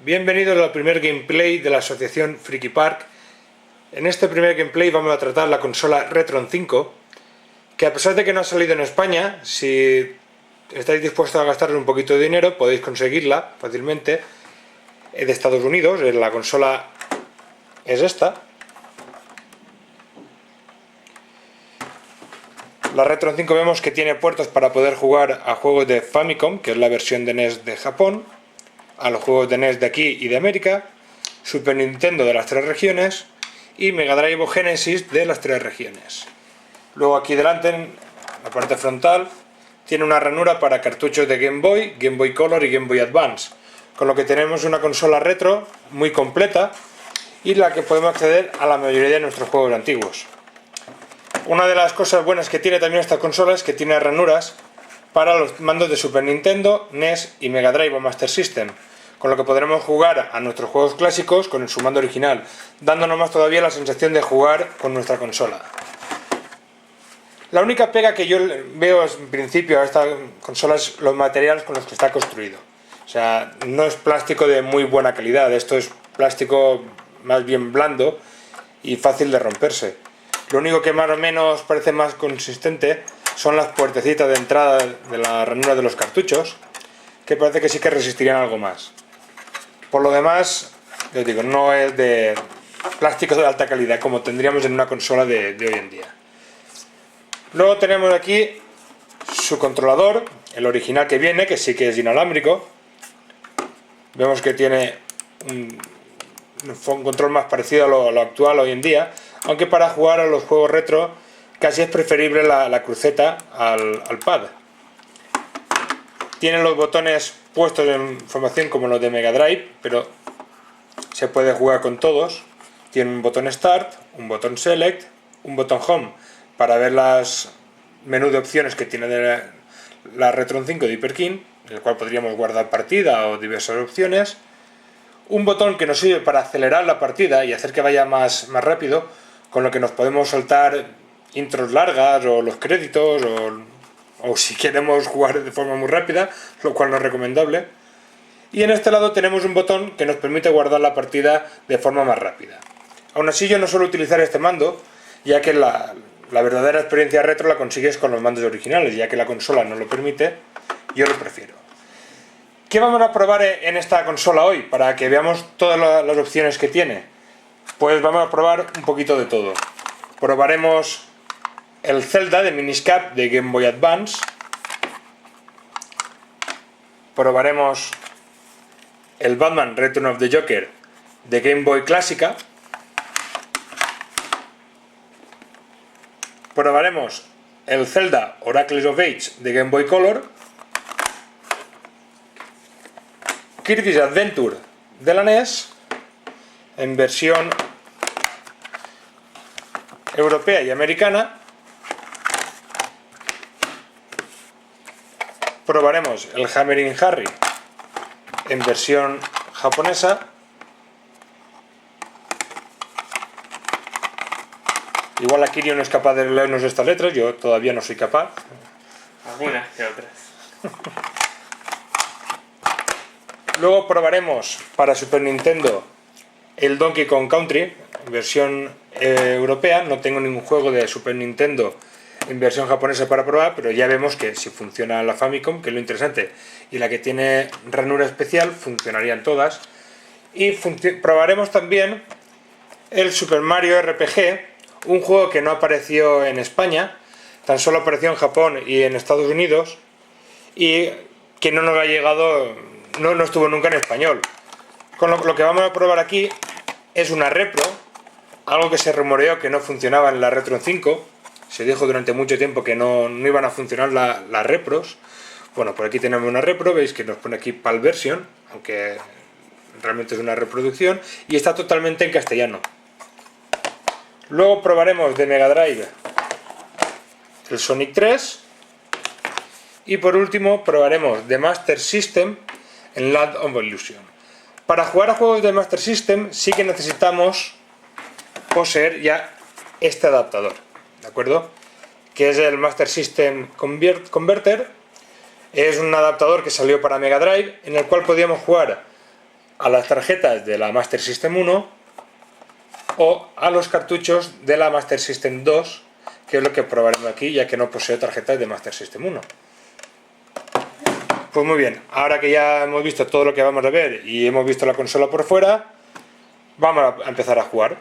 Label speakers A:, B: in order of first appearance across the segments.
A: Bienvenidos al primer gameplay de la asociación Freaky Park. En este primer gameplay vamos a tratar la consola Retron 5, que a pesar de que no ha salido en España, si estáis dispuestos a gastar un poquito de dinero podéis conseguirla fácilmente. Es de Estados Unidos, la consola es esta. La Retron 5 vemos que tiene puertos para poder jugar a juegos de Famicom, que es la versión de NES de Japón, a los juegos de NES de aquí y de América, Super Nintendo de las 3 regiones y Mega Drive o Genesis de las 3 regiones. Luego aquí delante, en la parte frontal, tiene una ranura para cartuchos de Game Boy Color y Game Boy Advance, con lo que tenemos una consola retro muy completa y la que podemos acceder a la mayoría de nuestros juegos antiguos. Una de las cosas buenas que tiene también esta consola es que tiene ranuras para los mandos de Super Nintendo, NES y Mega Drive o Master System, con lo que podremos jugar a nuestros juegos clásicos con su mando original, dándonos más todavía la sensación de jugar con nuestra consola. La única pega que yo veo en principio a esta consola es los materiales con los que está construido. O sea, no es plástico de muy buena calidad, esto es plástico más bien blando y fácil de romperse. Lo único que más o menos parece más consistente son las puertecitas de entrada de la ranura de los cartuchos, que parece que sí que resistirían algo más. Por lo demás, les digo, no es de plástico de alta calidad como tendríamos en una consola de hoy en día. Luego tenemos aquí su controlador, el original que viene, que sí que es inalámbrico. Vemos que tiene un control más parecido a lo actual hoy en día, aunque para jugar a los juegos retro casi es preferible la cruceta al pad. Tiene los botones puestos en formación como los de Mega Drive, pero se puede jugar con todos. Tiene un botón Start, un botón Select, un botón Home para ver las menú de opciones que tiene de la Retron 5 de Hyper King, en el cual podríamos guardar partida o diversas opciones. Un botón que nos sirve para acelerar la partida y hacer que vaya más rápido, con lo que nos podemos saltar intros largas o los créditos o si queremos jugar de forma muy rápida, lo cual no es recomendable. Y en este lado tenemos un botón que nos permite guardar la partida de forma más rápida. Aún así yo no suelo utilizar este mando, ya que la verdadera experiencia retro la consigues con los mandos originales, ya que la consola no lo permite, yo lo prefiero. ¿Qué vamos a probar en esta consola hoy? Para que veamos todas las opciones que tiene. Pues vamos a probar un poquito de todo. Probaremos el Zelda de Minish Cap de Game Boy Advance. Probaremos el Batman Return of the Joker de Game Boy clásica. Probaremos el Zelda Oracles of Age de Game Boy Color. Kirby's Adventure de la NES en versión europea y americana. Probaremos el Hammering Harry en versión japonesa. Igual aquí no es capaz de leernos estas letras, yo todavía no soy capaz.
B: Algunas que otras.
A: Luego probaremos para Super Nintendo el Donkey Kong Country en versión europea. No tengo ningún juego de Super Nintendo en versión japonesa para probar, pero ya vemos que si funciona la Famicom, que es lo interesante, y la que tiene ranura especial, funcionarían todas. Y probaremos también el Super Mario RPG, un juego que no apareció en España, tan solo apareció en Japón y en Estados Unidos, y que no nos ha llegado, no estuvo nunca en español. Con lo que vamos a probar aquí es una repro, algo que se rumoreó que no funcionaba en la Retron 5. Se dijo durante mucho tiempo que no iban a funcionar las repros. Bueno, por aquí tenemos una repro, veis que nos pone aquí PAL version, aunque realmente es una reproducción, y está totalmente en castellano. Luego probaremos de Mega Drive el Sonic 3. Y por último probaremos de Master System en Land of Illusion. Para jugar a juegos de Master System sí que necesitamos poseer ya este adaptador, ¿de acuerdo? Que es el Master System Converter. Es un adaptador que salió para Mega Drive, en el cual podíamos jugar a las tarjetas de la Master System 1 o a los cartuchos de la Master System 2, que es lo que probaremos aquí, ya que no poseo tarjetas de Master System 1. Pues muy bien, ahora que ya hemos visto todo lo que vamos a ver y hemos visto la consola por fuera, vamos a empezar a jugar.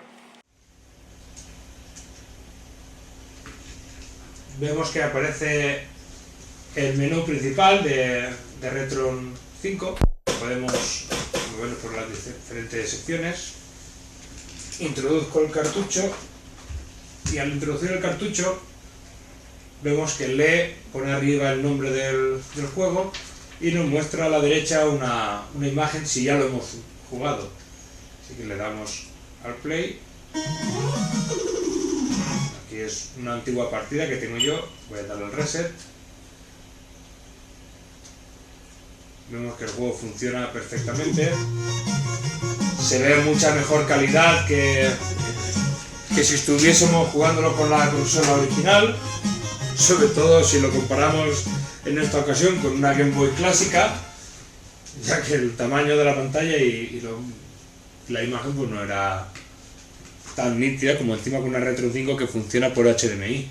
A: Vemos que aparece el menú principal de Retron 5. Podemos moverlo por las diferentes secciones. Introduzco el cartucho y al introducir el cartucho vemos que pone arriba el nombre del juego y nos muestra a la derecha una imagen si ya lo hemos jugado. Así que le damos al play. Aquí es una antigua partida que tengo yo. Voy a darle al reset. Vemos que el juego funciona perfectamente. Se ve mucha mejor calidad que si estuviésemos jugándolo con la consola original, sobre todo si lo comparamos en esta ocasión con una Game Boy clásica, ya que el tamaño de la pantalla y la imagen pues no era tan nítida como encima con una Retron 5 que funciona por HDMI.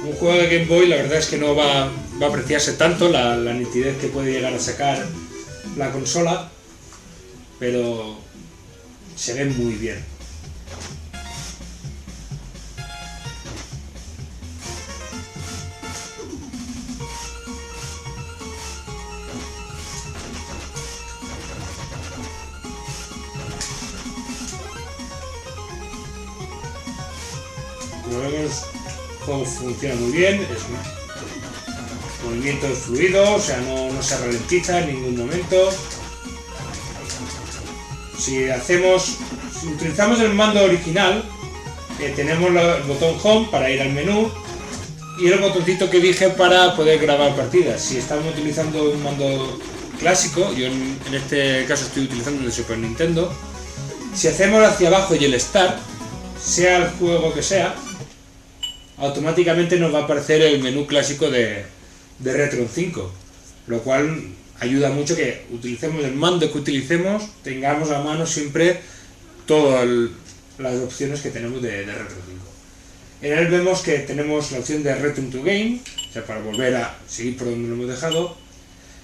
A: Un juego de Game Boy la verdad es que no va a apreciarse tanto la nitidez que puede llegar a sacar la consola, pero se ve muy bien. Como vemos, el juego funciona muy bien, el movimiento es fluido, o sea, no se ralentiza en ningún momento. Si utilizamos el mando original, tenemos el botón Home para ir al menú y el botoncito que dije para poder grabar partidas. Si estamos utilizando un mando clásico, yo en este caso estoy utilizando el de Super Nintendo, si hacemos hacia abajo y el Start, sea el juego que sea, automáticamente nos va a aparecer el menú clásico de Retron 5, lo cual ayuda mucho que utilicemos el mando que utilicemos, tengamos a mano siempre todas las opciones que tenemos de Retron 5. En él vemos que tenemos la opción de Return to Game, o sea, para volver a seguir por donde lo hemos dejado,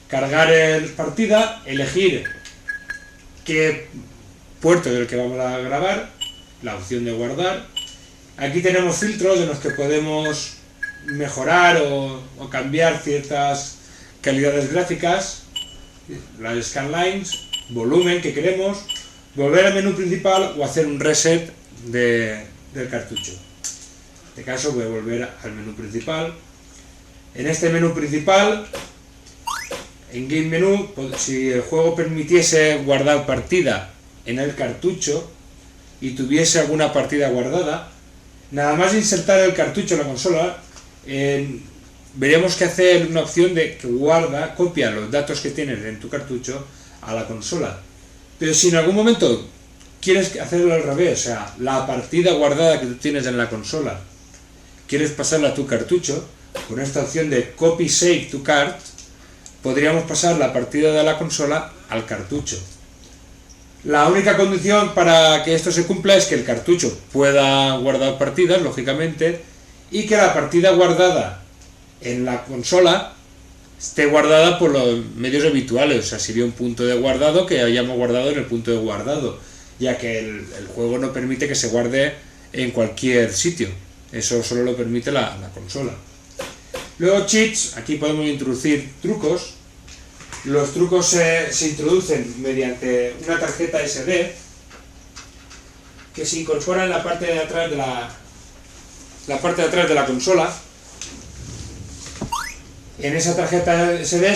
A: cargar el partida, elegir qué puerto del que vamos a grabar, la opción de guardar. Aquí tenemos filtros en los que podemos mejorar o cambiar ciertas calidades gráficas, las scanlines, volumen que queremos, volver al menú principal o hacer un reset del cartucho. En este caso voy a volver al menú principal. En este menú principal, en Game Menú, si el juego permitiese guardar partida en el cartucho y tuviese alguna partida guardada, nada más insertar el cartucho en la consola, veríamos que hacer una opción de que copia los datos que tienes en tu cartucho a la consola. Pero si en algún momento quieres hacerlo al revés, o sea, la partida guardada que tú tienes en la consola, quieres pasarla a tu cartucho, con esta opción de Copy Save to Card, podríamos pasar la partida de la consola al cartucho. La única condición para que esto se cumpla es que el cartucho pueda guardar partidas, lógicamente, y que la partida guardada en la consola esté guardada por los medios habituales, o sea, sería un punto de guardado que hayamos guardado en el punto de guardado, ya que el juego no permite que se guarde en cualquier sitio, eso solo lo permite la consola. Luego cheats, aquí podemos introducir trucos. Los trucos se introducen mediante una tarjeta SD que se incorpora en la parte de atrás de la consola. En esa tarjeta SD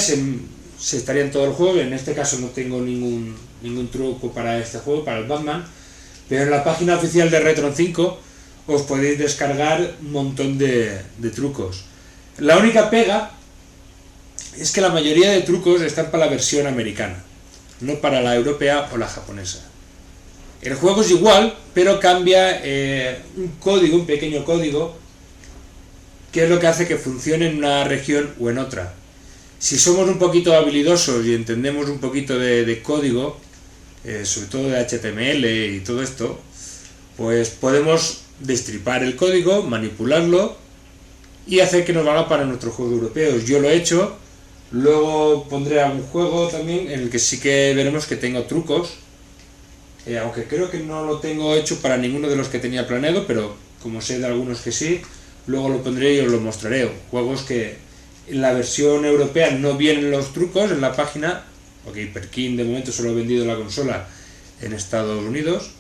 A: se estaría en todo el juego. En este caso no tengo ningún truco para este juego, para el Batman, pero en la página oficial de Retron 5 os podéis descargar un montón de trucos. La única pega es que la mayoría de trucos están para la versión americana, no para la europea o la japonesa.
C: El juego es igual, pero cambia un código, un pequeño código, que es lo que hace que funcione en una región o en otra. Si somos un poquito habilidosos y entendemos un poquito de código, sobre todo de HTML y todo esto, pues podemos destripar el código, manipularlo y hacer que nos valga para nuestros juegos europeos. Yo lo he hecho, luego pondré algún juego también en el que sí que veremos que tengo trucos, aunque creo que no lo tengo hecho para ninguno de los que tenía planeado, pero como sé de algunos que sí, luego lo pondré y os lo mostraré. Juegos que en la versión europea no vienen los trucos en la página, porque Hyperkin de momento solo ha vendido la consola en Estados Unidos,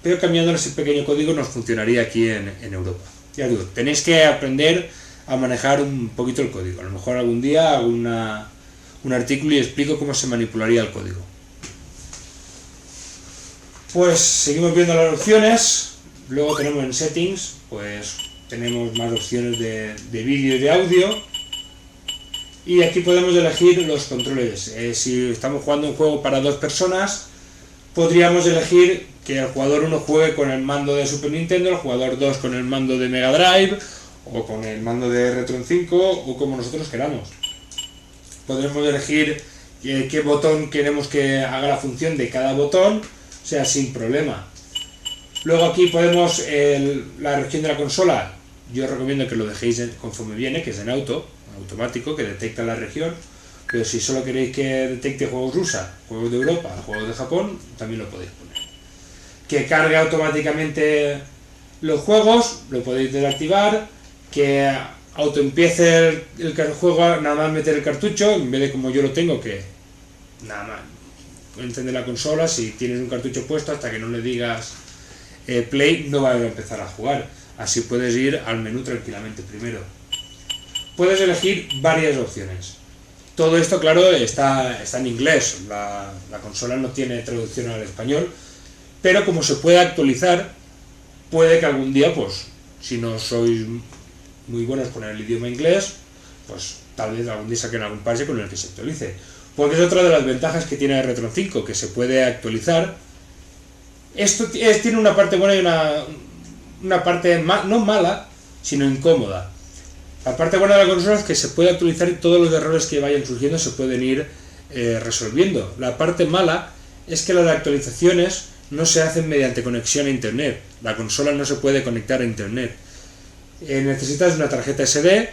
C: pero cambiando ese pequeño código nos funcionaría aquí en Europa. Ya digo, tenéis que aprender a manejar un poquito el código. A lo mejor algún día hago un artículo y explico cómo se manipularía el código. Pues seguimos viendo las opciones. Luego tenemos en settings, pues tenemos más opciones de vídeo y de audio. Y aquí podemos elegir los controles. Si estamos jugando un juego para 2 personas, podríamos elegir que el jugador 1 juegue con el mando de Super Nintendo, el jugador 2 con el mando de Mega Drive, o con el mando de Retron 5, o como nosotros queramos. Podremos elegir qué botón queremos que haga la función de cada botón, o sea, sin problema. Luego aquí podemos, la región de la consola, yo recomiendo que lo dejéis conforme viene, que es en automático, que detecta la región, pero si solo queréis que detecte juegos USA, juegos de Europa, juegos de Japón, también lo podéis poner. Que cargue automáticamente los juegos, lo podéis desactivar, que autoempiece el juego nada más meter el cartucho, en vez de como yo lo tengo, que nada más encender la consola, si tienes un cartucho puesto, hasta que no le digas play, no va a empezar a jugar. Así puedes ir al menú tranquilamente primero. Puedes elegir varias opciones. Todo esto, claro, está en inglés. La consola no tiene traducción al español, pero como se puede actualizar, puede que algún día, pues, si no sois muy buenos con el idioma inglés, pues tal vez algún día saquen algún parche con el que se actualice. Porque es otra de las ventajas que tiene Retron 5, que se puede actualizar. Esto tiene una parte buena y una parte no mala, sino incómoda. La parte buena de la consola es que se puede actualizar y todos los errores que vayan surgiendo se pueden ir resolviendo. La parte mala es que las actualizaciones no se hacen mediante conexión a internet. La consola no se puede conectar a internet. Necesitas una tarjeta SD,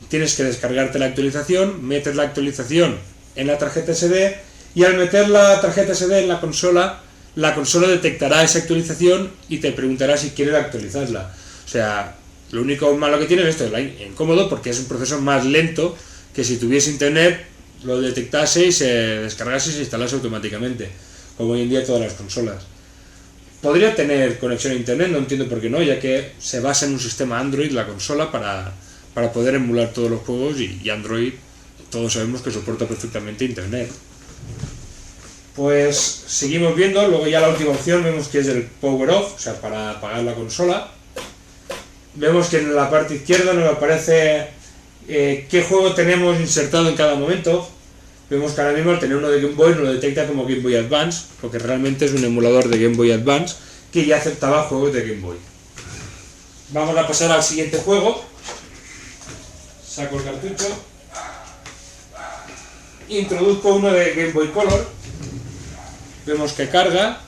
C: tienes que descargarte la actualización, metes la actualización en la tarjeta SD y al meter la tarjeta SD en la consola detectará esa actualización y te preguntará si quieres actualizarla. O sea, lo único malo que tiene es esto, es incómodo porque es un proceso más lento que si tuviese internet, lo detectase y se descargase y se instalase automáticamente, como hoy en día todas las consolas. Podría tener conexión a internet, no entiendo por qué no, ya que se basa en un sistema Android la consola para poder emular todos los juegos y Android todos sabemos que soporta perfectamente internet. Pues seguimos viendo, luego ya la última opción vemos que es el Power Off, o sea, para apagar la consola. Vemos que en la parte izquierda nos aparece qué juego tenemos insertado en cada momento. Vemos que ahora mismo al tener uno de Game Boy nos lo detecta como Game Boy Advance, porque realmente es un emulador de Game Boy Advance que ya aceptaba juegos de Game Boy. Vamos a pasar al siguiente juego. Saco el cartucho. Introduzco uno de Game Boy Color. Vemos que carga.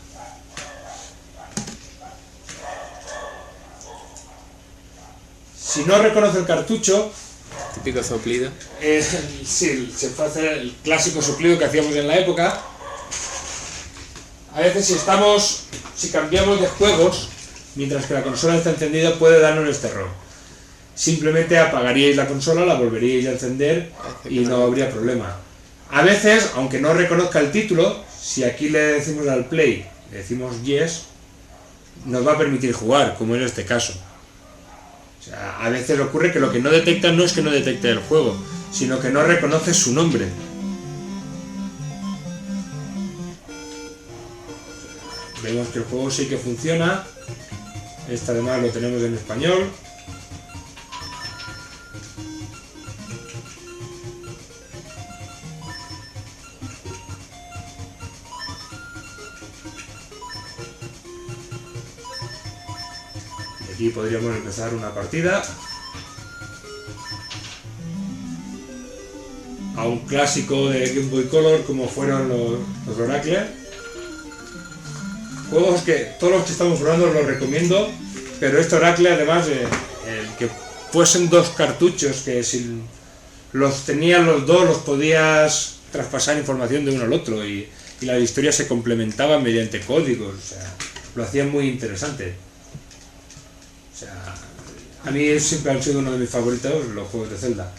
C: Si no reconoce el cartucho,
B: Típico soplido.
C: sí, se puede hacer el clásico soplido que hacíamos en la época. A veces si cambiamos de juegos, mientras que la consola está encendida, puede darnos este error. Simplemente apagaríais la consola, la volveríais a encender y no habría problema. A veces, aunque no reconozca el título, si aquí le decimos al play, le decimos yes, nos va a permitir jugar, como en este caso. O sea, a veces ocurre que lo que no detecta no es que no detecte el juego, sino que no reconoce su nombre. Vemos que el juego sí que funciona. Este además lo tenemos en español. Aquí podríamos empezar una partida a un clásico de Game Boy Color como fueron los Oracle. Juegos que todos los que estamos probando los recomiendo, pero este Oracle además el que fuesen dos cartuchos que si los tenían los dos los podías traspasar información de uno al otro y las historias se complementaban mediante códigos, o sea, lo hacían muy interesante. O sea, a mí siempre han sido uno de mis favoritos los juegos de Zelda.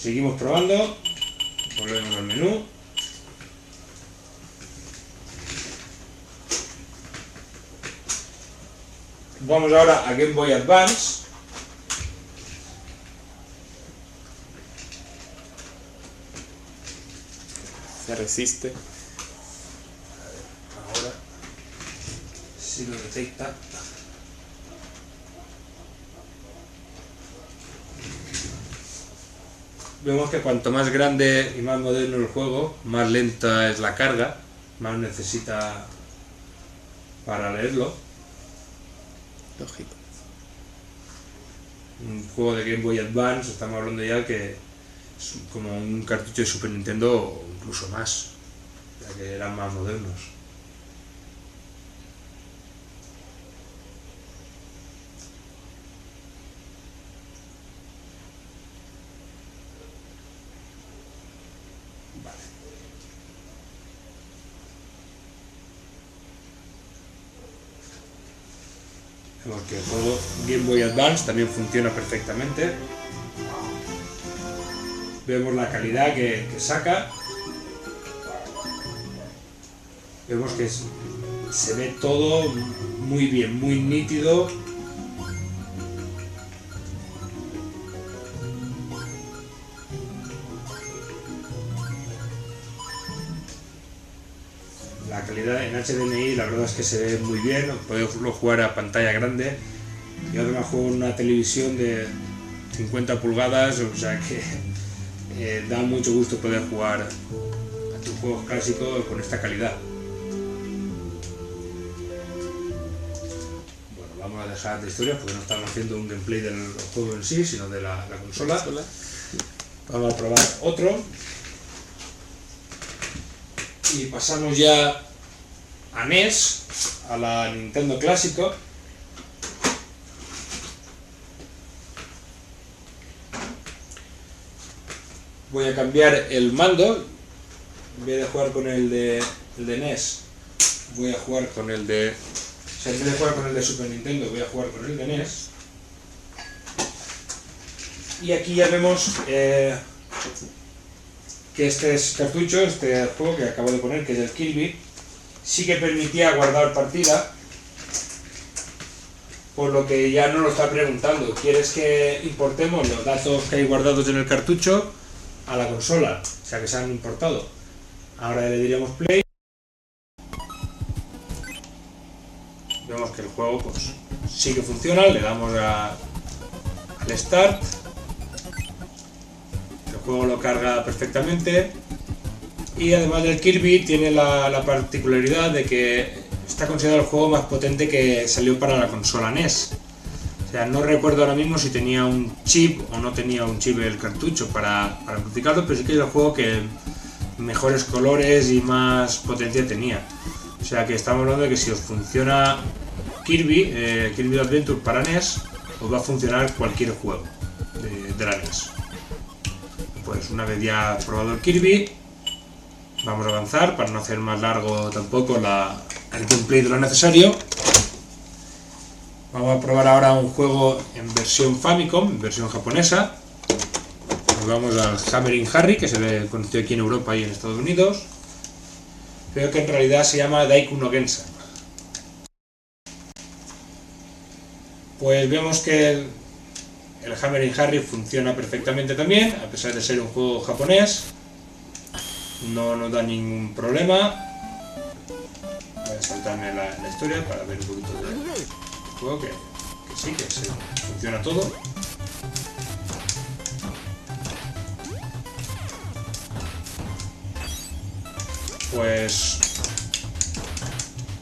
C: Seguimos probando, volvemos al menú. Vamos ahora a Game Boy Advance.
B: Se resiste.
C: Ahora sí lo detecta. Vemos que cuanto más grande y más moderno el juego, más lenta es la carga, más necesita para leerlo.
B: Lógico.
C: Un juego de Game Boy Advance, estamos hablando ya que es como un cartucho de Super Nintendo o incluso más, ya que eran más modernos. Vemos que el juego Game Boy Advance también funciona perfectamente. Vemos la calidad que saca. Vemos que se ve todo muy bien, muy nítido. La calidad en HDMI la verdad es que se ve muy bien, podéis jugar a pantalla grande. Yo además juego en una televisión de 50 pulgadas, o sea que da mucho gusto poder jugar a tus juegos clásicos con esta calidad. Bueno, vamos a dejar de historias porque no estamos haciendo un gameplay del juego en sí, sino de la consola. Vamos a probar otro. Y pasamos ya a NES, a la Nintendo Clásico. Voy a cambiar el mando. En vez de jugar con el de NES, voy a jugar con el de... O sea, en vez de jugar con el de Super Nintendo, voy a jugar con el de NES. Y aquí ya vemos que este cartucho, este juego que acabo de poner, que es el Kirby, sí que permitía guardar partida, por lo que ya no lo está preguntando. ¿Quieres que importemos los datos que hay guardados en el cartucho a la consola? O sea, que se han importado. Ahora le diríamos play. Vemos que el juego pues sí que funciona, le damos al start. El juego lo carga perfectamente y además del Kirby tiene la particularidad de que está considerado el juego más potente que salió para la consola NES. O sea, no recuerdo ahora mismo si tenía un chip o no tenía un chip el cartucho para amplificarlo, pero sí que es el juego que mejores colores y más potencia tenía. O sea que estamos hablando de que si os funciona Kirby Adventure para NES, os va a funcionar cualquier juego de la NES. Pues una vez ya probado el Kirby, vamos a avanzar para no hacer más largo tampoco el gameplay de lo necesario. Vamos a probar ahora un juego en versión Famicom, en versión japonesa. Nos vamos al Hammering Harry, que se le conoció aquí en Europa y en Estados Unidos. Creo que en realidad se llama Daiku no Gensa. Pues vemos que el Hammering Harry funciona perfectamente también, a pesar de ser un juego japonés. No nos da ningún problema. Voy a saltarme la historia para ver un poquito del juego, que sí, que funciona todo. Pues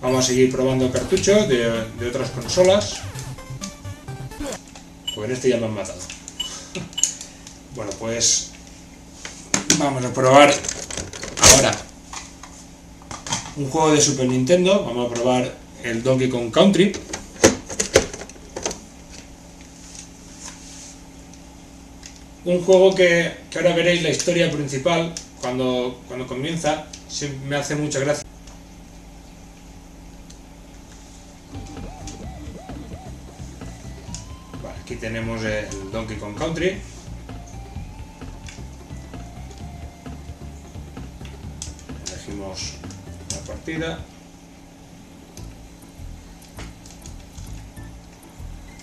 C: vamos a seguir probando cartuchos de otras consolas. en este ya me han matado. Bueno, pues vamos a probar ahora un juego de Super Nintendo. Vamos a probar el Donkey Kong Country. Un juego que ahora veréis la historia principal cuando comienza. Me hace mucha gracia. Vale, aquí tenemos el Donkey Kong Country. Elegimos la partida.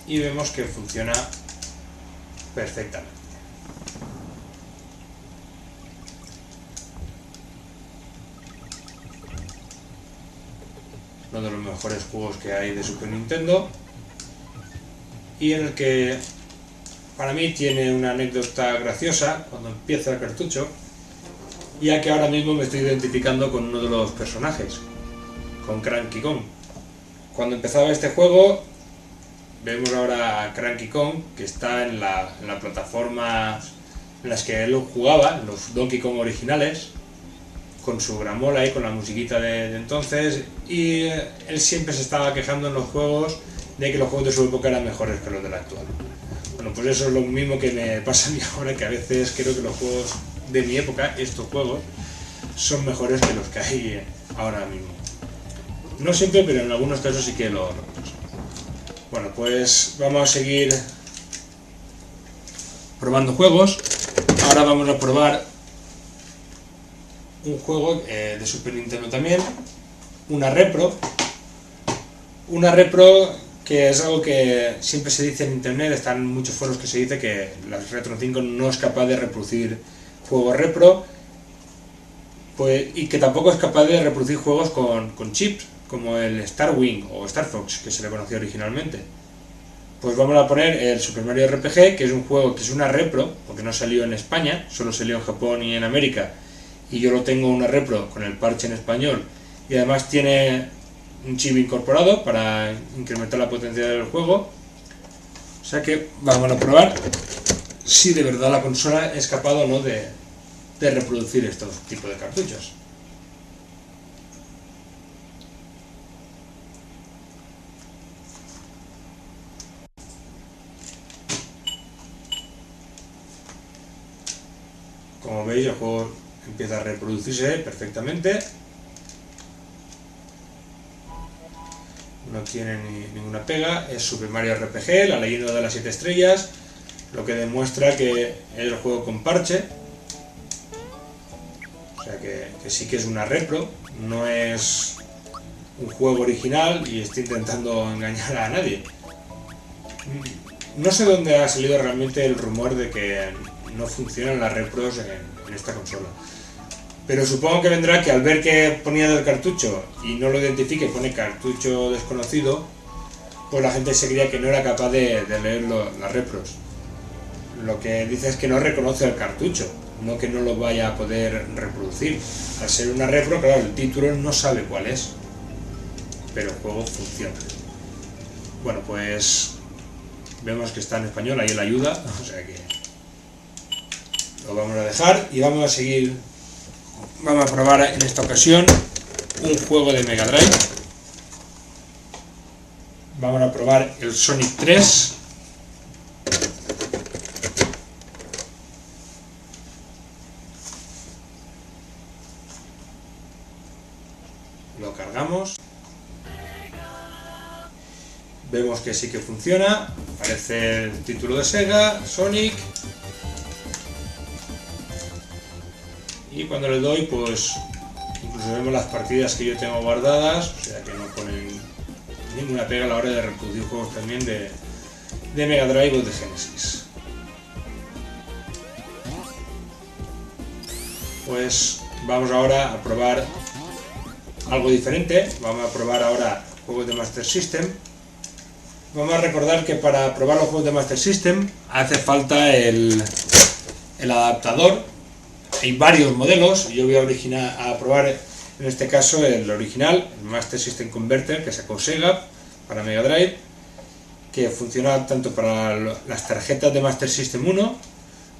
C: Y vemos que funciona perfectamente. Uno de los mejores juegos que hay de Super Nintendo, y en el que para mí tiene una anécdota graciosa cuando empieza el cartucho, ya que ahora mismo me estoy identificando con uno de los personajes, con Cranky Kong. Cuando empezaba este juego, vemos ahora a Cranky Kong, que está en la plataforma en las que él jugaba, los Donkey Kong originales, con su gramola y con la musiquita de entonces, y él siempre se estaba quejando en los juegos de que los juegos de su época eran mejores que los de la actual. Bueno, pues eso es lo mismo que me pasa a mí ahora, que a veces creo que los juegos de mi época, estos juegos, son mejores que los que hay ahora mismo. No siempre, pero en algunos casos sí que lo pienso. Bueno, pues vamos a seguir probando juegos. Ahora vamos a probar un juego de Super Nintendo también, una repro. Una repro que es algo que siempre se dice en internet, están en muchos foros que se dice que la Retro 5 no es capaz de reproducir juegos repro, pues, y que tampoco es capaz de reproducir juegos con chips, como el Star Wing o Star Fox, que se le conocía originalmente. Pues vamos a poner el Super Mario RPG, que es un juego que es una repro, porque no salió en España, solo salió en Japón y en América, y yo lo tengo una repro con el parche en español, y además tiene un chip incorporado para incrementar la potencia del juego. O sea que vamos a probar si de verdad la consola es capaz o no de reproducir estos tipos de cartuchos. Como veis, el juego empieza a reproducirse perfectamente. No tiene ninguna pega. Es Super Mario RPG, la leyenda de las 7 estrellas, lo que demuestra que es el juego con parche. O sea que sí que es una repro, no es un juego original y está intentando engañar a nadie. No sé dónde ha salido realmente el rumor de que no funcionan las repros en esta consola, pero supongo que vendrá que al ver que ponía el cartucho y no lo identifique, pone cartucho desconocido, pues la gente se creía que no era capaz de leer las repros. Lo que dice es que no reconoce el cartucho, no que no lo vaya a poder reproducir. Al ser una repro, claro, el título no sabe cuál es, pero el juego funciona. Bueno, pues vemos que está en español, ahí la ayuda, o sea que lo vamos a dejar y vamos a seguir. Vamos a probar en esta ocasión un juego de Mega Drive. Vamos a probar el Sonic 3. Lo cargamos. Vemos que sí que funciona. Aparece el título de Sega, Sonic. Y cuando le doy, pues incluso vemos las partidas que yo tengo guardadas, o sea que no ponen ninguna pega a la hora de reproducir juegos también de Mega Drive o de Genesis. Pues vamos ahora a probar algo diferente. Vamos a probar ahora juegos de Master System. Vamos a recordar que para probar los juegos de Master System hace falta el adaptador. Hay varios modelos, yo voy a probar en este caso el original, el Master System Converter que sacó Sega para Mega Drive, que funciona tanto para las tarjetas de Master System 1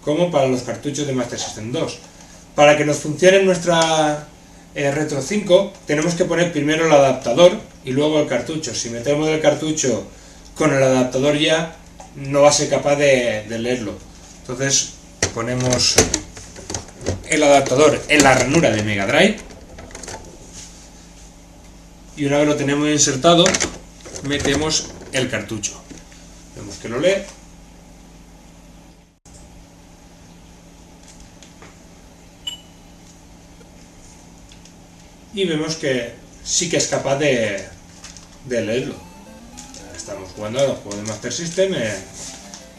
C: como para los cartuchos de Master System 2. Para que nos funcione nuestra Retro 5 tenemos que poner primero el adaptador y luego el cartucho. Si metemos el cartucho con el adaptador ya, no va a ser capaz de leerlo. Entonces ponemos el adaptador en la ranura de Mega Drive y una vez lo tenemos insertado metemos el cartucho. Vemos que lo lee. Y vemos que sí que es capaz de leerlo. Estamos jugando a los juegos de Master System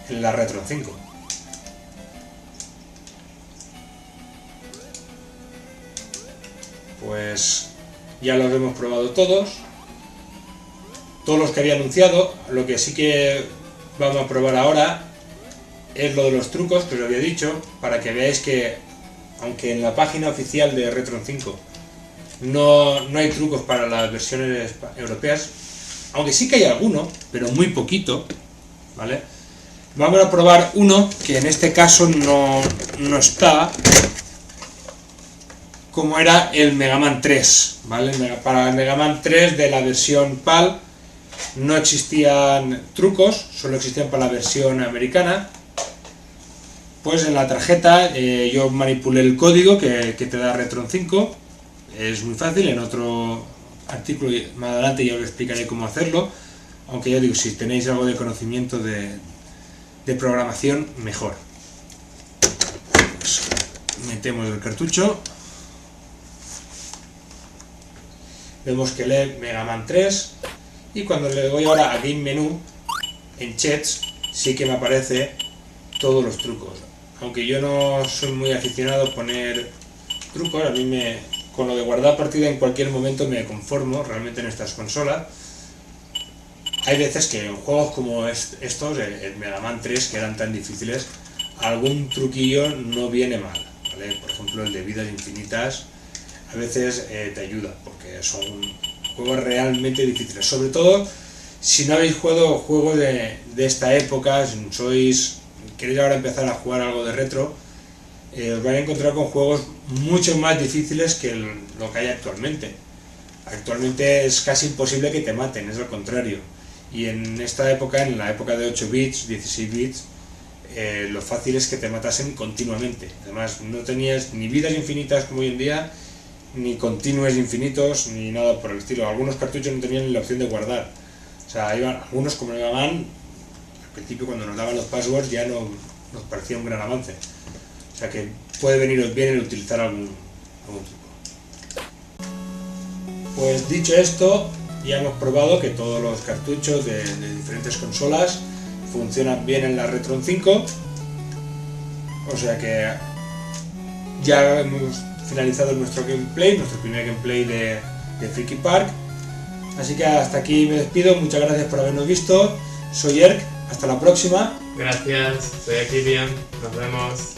C: en la Retro 5. Pues ya los hemos probado todos los que había anunciado. Lo que sí que vamos a probar ahora es lo de los trucos que os había dicho, para que veáis que aunque en la página oficial de Retro 5 no hay trucos para las versiones europeas, aunque sí que hay alguno, pero muy poquito, ¿vale? Vamos a probar uno que en este caso no está, como era el Mega Man 3, ¿vale? Para el Mega Man 3 de la versión PAL no existían trucos, solo existían para la versión americana. Pues en la tarjeta yo manipulé el código que te da Retron 5, es muy fácil, en otro artículo más adelante ya os explicaré cómo hacerlo, aunque ya digo, si tenéis algo de conocimiento de programación, mejor. Pues metemos el cartucho, vemos que lee Mega Man 3 y cuando le doy ahora a Game Menu, en Chats, sí que me aparece todos los trucos. Aunque yo no soy muy aficionado a poner trucos, a mí con lo de guardar partida en cualquier momento me conformo realmente en estas consolas. Hay veces que en juegos como estos, el Mega Man 3, que eran tan difíciles, algún truquillo no viene mal, ¿vale? Por ejemplo, el de vidas infinitas a veces te ayuda, porque son juegos realmente difíciles. Sobre todo si no habéis jugado juegos de esta época, si queréis ahora empezar a jugar algo de retro, os vais a encontrar con juegos mucho más difíciles que lo que hay actualmente. Actualmente es casi imposible que te maten, es lo contrario. Y en esta época, en la época de 8 bits, 16 bits, lo fácil es que te matasen continuamente. Además, no tenías ni vidas infinitas como hoy en día, ni continuos infinitos, ni nada por el estilo. Algunos cartuchos no tenían ni la opción de guardar. O sea, algunos como el Mega Man, al principio cuando nos daban los passwords ya nos parecía un gran avance. O sea que puede veniros bien el utilizar algún truco. Pues dicho esto, ya hemos probado que todos los cartuchos de diferentes consolas funcionan bien en la Retron 5. O sea que ya hemos finalizado nuestro gameplay, nuestro primer gameplay de Freaky Park. Así que hasta aquí me despido, muchas gracias por habernos visto. Soy Erk, hasta la próxima.
B: Gracias, soy Akilian, nos vemos.